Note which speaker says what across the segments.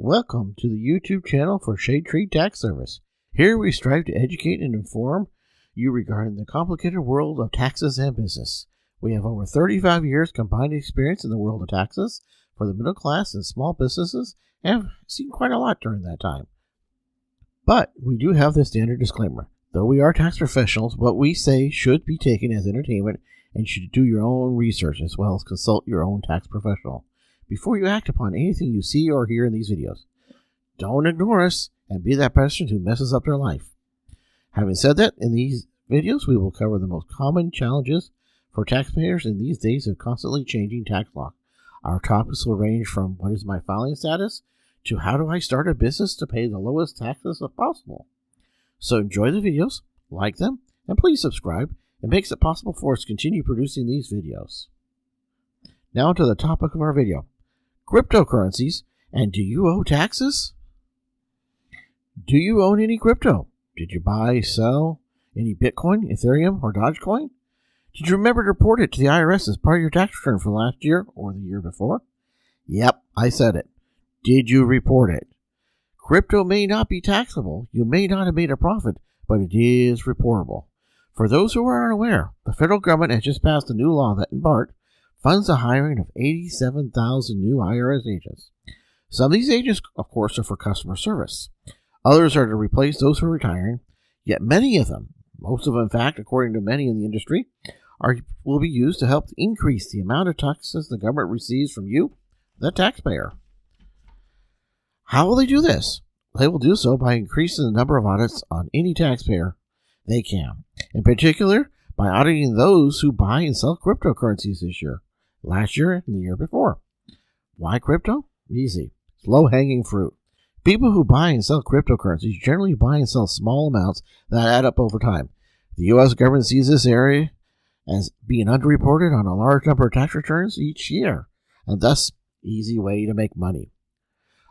Speaker 1: Welcome to the YouTube channel for Shade Tree Tax Service. Here we strive to educate and inform you regarding the complicated world of taxes and business. We have over 35 years combined experience in the world of taxes for the middle class and small businesses and have seen quite a lot during that time. But we do have the standard disclaimer. Though we are tax professionals, what we say should be taken as entertainment and you should do your own research as well as consult your own tax professional before you act upon anything you see or hear in these videos. Don't ignore us and be that person who messes up their life. Having said that, in these videos we will cover the most common challenges for taxpayers in these days of constantly changing tax law. Our topics will range from what is my filing status to how do I start a business to pay the lowest taxes possible. So enjoy the videos, like them, and please subscribe. It makes it possible for us to continue producing these videos. Now to the topic of our video. Cryptocurrencies, and do you owe taxes? Do you own any crypto? Did you buy, sell any Bitcoin, Ethereum, or Dogecoin? Did you remember to report it to the IRS as part of your tax return for last year or the year before? Yep, I said it. Did you report it? Crypto may not be taxable. You may not have made a profit, but it is reportable. For those who are unaware, the federal government has just passed a new law that, in part, funds the hiring of 87,000 new IRS agents. Some of these agents, of course, are for customer service. Others are to replace those who are retiring, yet many of them, most of them in fact, according to many in the industry, will be used to help increase the amount of taxes the government receives from you, the taxpayer. How will they do this? They will do so by increasing the number of audits on any taxpayer they can. In particular, by auditing those who buy and sell cryptocurrencies this year, last year, and the year before. Why crypto? Easy. It's low-hanging fruit. People who buy and sell cryptocurrencies generally buy and sell small amounts that add up over time. The U.S. government sees this area as being underreported on a large number of tax returns each year, and thus, easy way to make money.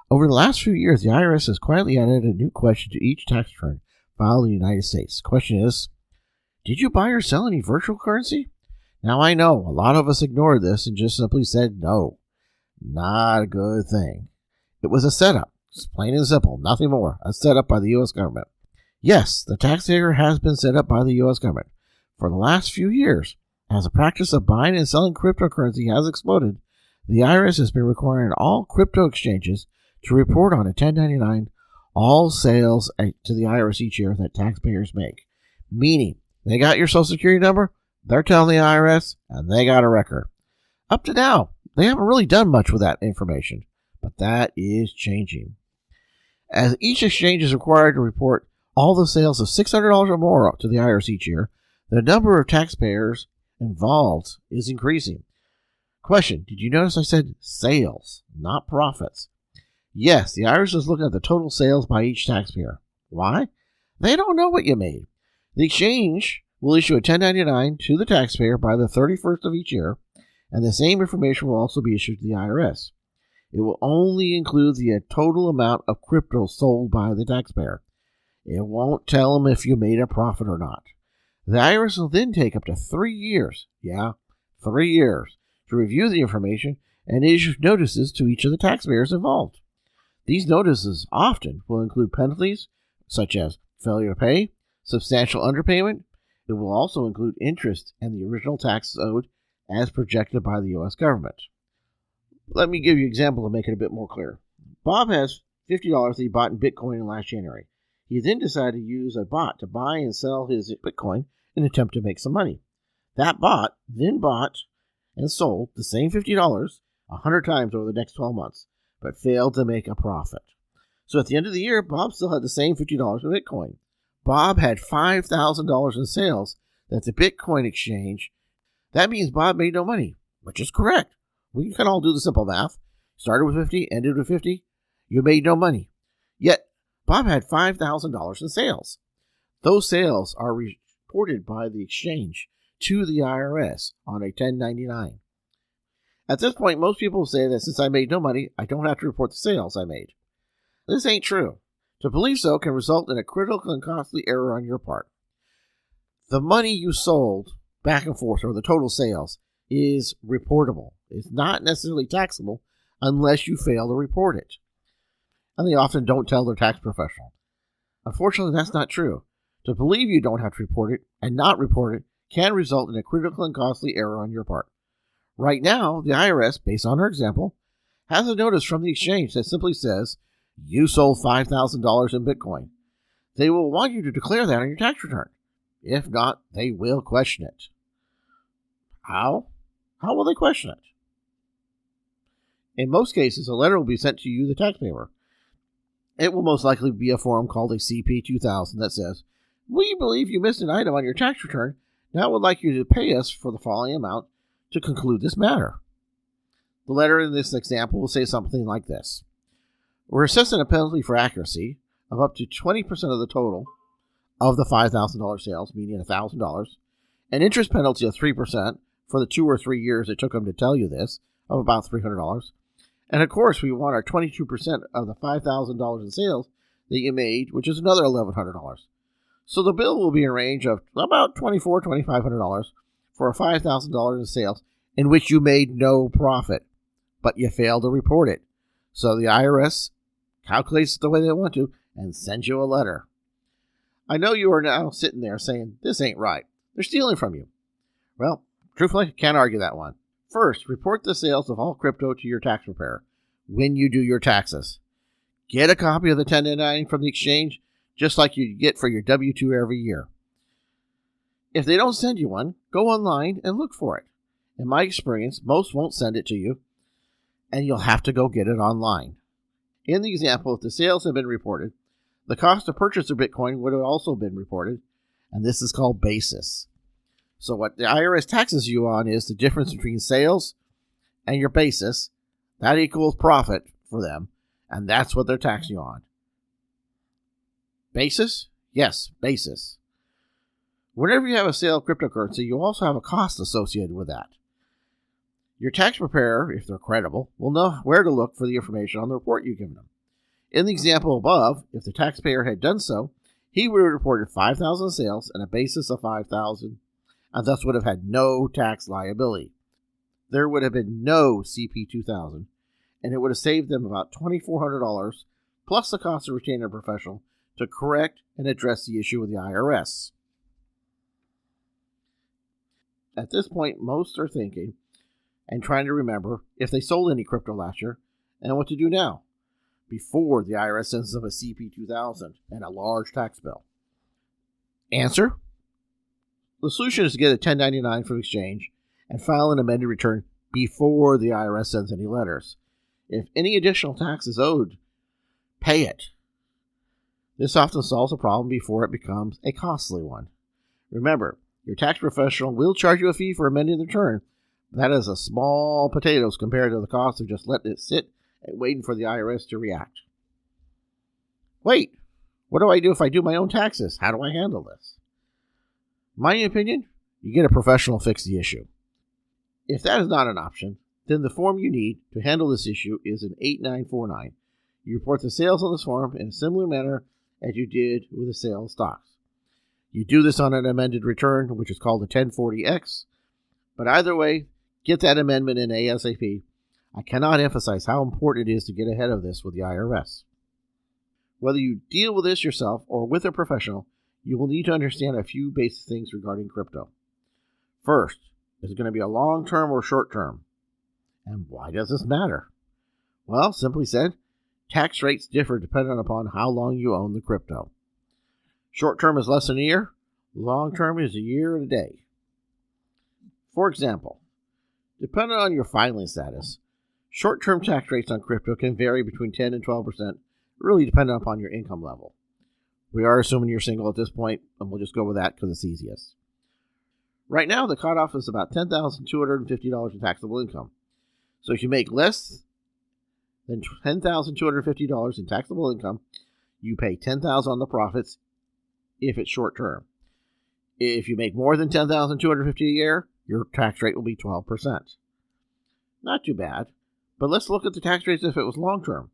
Speaker 1: Over the last few years, the IRS has quietly added a new question to each tax return filed in the United States. The question is, did you buy or sell any virtual currency? Now I know a lot of us ignored this and just simply said no. Not a good thing. It was a setup. It's plain and simple, nothing more. A setup by the U.S. government. Yes, the taxpayer has been set up by the U.S. government. For the last few years, as the practice of buying and selling cryptocurrency has exploded, the IRS has been requiring all crypto exchanges to report on a 1099 all sales to the IRS each year that taxpayers make. Meaning, they got your social security number, they're telling the IRS, and they got a record. Up to now, they haven't really done much with that information, but that is changing. As each exchange is required to report all the sales of $600 or more to the IRS each year, the number of taxpayers involved is increasing. Question, did you notice I said sales, not profits? Yes, the IRS is looking at the total sales by each taxpayer. Why? They don't know what you made. The exchange will issue a 1099 to the taxpayer by the 31st of each year, and the same information will also be issued to the IRS. It will only include the total amount of crypto sold by the taxpayer. It won't tell them if you made a profit or not. The IRS will then take up to 3 years, 3 years, to review the information and issue notices to each of the taxpayers involved. These notices often will include penalties, such as failure to pay, substantial underpayment. It will also include interest and the original taxes owed as projected by the U.S. government. Let me give you an example to make it a bit more clear. Bob has $50 that he bought in Bitcoin in last January. He then decided to use a bot to buy and sell his Bitcoin in an attempt to make some money. That bot then bought and sold the same $50 100 times over the next 12 months, but failed to make a profit. So at the end of the year, Bob still had the same $50 of Bitcoin. Bob had $5,000 in sales at the Bitcoin exchange. That means Bob made no money, which is correct. We can all do the simple math. Started with 50, ended with 50. You made no money. Yet, Bob had $5,000 in sales. Those sales are reported by the exchange to the IRS on a 1099. At this point, most people say that since I made no money, I don't have to report the sales I made. This ain't true. To believe so can result in a critical and costly error on your part. The money you sold back and forth, or the total sales, is reportable. It's not necessarily taxable unless you fail to report it. and they often don't tell their tax professional. Unfortunately, that's not true. To believe you don't have to report it and not report it can result in a critical and costly error on your part. Right now, the IRS, based on our example, has a notice from the exchange that simply says, you sold $5,000 in Bitcoin. They will want you to declare that on your tax return. If not, they will question it. How? How will they question it? In most cases, a letter will be sent to you, the taxpayer. It will most likely be a form called a CP2000 that says, we believe you missed an item on your tax return. Now would like you to pay us for the following amount to conclude this matter. The letter in this example will say something like this. We're assessing a penalty for accuracy of up to 20% of the total of the $5,000 sales, meaning $1,000, an interest penalty of 3% for the 2 or 3 years it took them to tell you this, of about $300. And of course, we want our 22% of the $5,000 in sales that you made, which is another $1,100. So the bill will be in a range of about $2,400, $2,500 for a $5,000 in sales in which you made no profit, but you failed to report it. So the IRS calculates it the way they want to and sends you a letter. I know you are now sitting there saying, this ain't right. They're stealing from you. Well, truthfully, can't argue that one. First, report the sales of all crypto to your tax preparer when you do your taxes. Get a copy of the 1099 from the exchange, just like you get for your W-2 every year. If they don't send you one, go online and look for it. In my experience, most won't send it to you, and you'll have to go get it online. In the example, if the sales have been reported, the cost to purchase a Bitcoin would have also been reported, and this is called basis. So what the IRS taxes you on is the difference between sales and your basis. That equals profit for them, and that's what they're taxing you on. Basis? Yes, basis. Whenever you have a sale of cryptocurrency, you also have a cost associated with that. Your tax preparer, if they're credible, will know where to look for the information on the report you've given them. In the example above, if the taxpayer had done so, he would have reported 5,000 sales and a basis of 5,000, and thus would have had no tax liability. There would have been no CP2000, and it would have saved them about $2,400 plus the cost of retaining a professional to correct and address the issue with the IRS. At this point, most are thinking and trying to remember if they sold any crypto last year and what to do now before the IRS sends them a CP2000 and a large tax bill. Answer? The solution is to get a 1099 from exchange and file an amended return before the IRS sends any letters. If any additional tax is owed, pay it. This often solves a problem before it becomes a costly one. Remember, your tax professional will charge you a fee for amending the return. That is a small potatoes compared to the cost of just letting it sit and waiting for the IRS to react. Wait, what do I do if I do my own taxes? How do I handle this? My opinion, you get a professional to fix the issue. If that is not an option, then the form you need to handle this issue is an 8949. You report the sales on this form in a similar manner as you did with the sale of stocks. You do this on an amended return, which is called a 1040X. But either way, get that amendment in ASAP. I cannot emphasize how important it is to get ahead of this with the IRS. Whether you deal with this yourself or with a professional, you will need to understand a few basic things regarding crypto. First, is it going to be a long-term or short-term? And why does this matter? Well, simply said, tax rates differ depending upon how long you own the crypto. Short-term is less than a year. Long-term is a year and a day. For example, depending on your filing status, short-term tax rates on crypto can vary between 10 and 12%, really depending upon your income level. We are assuming you're single at this point, and we'll just go with that because it's easiest. Right now, the cutoff is about $10,250 in taxable income. So if you make less than $10,250 in taxable income, you pay $10,000 on the profits if it's short-term. If you make more than $10,250 a year, your tax rate will be 12%. Not too bad, but let's look at the tax rates if it was long-term,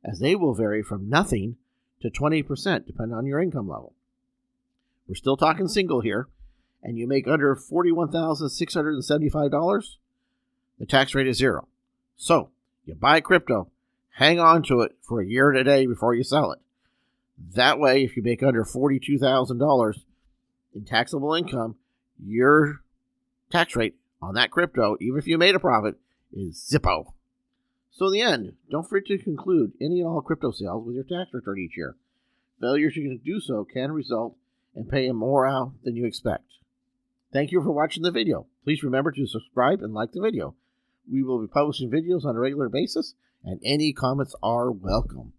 Speaker 1: as they will vary from nothing to 20% depending on your income level. We're still talking single here, and you make under $41,675, the tax rate is 0. So, you buy crypto, hang on to it for a year and a day before you sell it. That way, if you make under $42,000 in taxable income, your tax rate on that crypto, even if you made a profit, is Zippo. So in the end, don't forget to conclude any and all crypto sales with your tax return each year. Failures to do so can result in paying more out than you expect. Thank you for watching the video. Please remember to subscribe and like the video. We will be publishing videos on a regular basis, and any comments are welcome.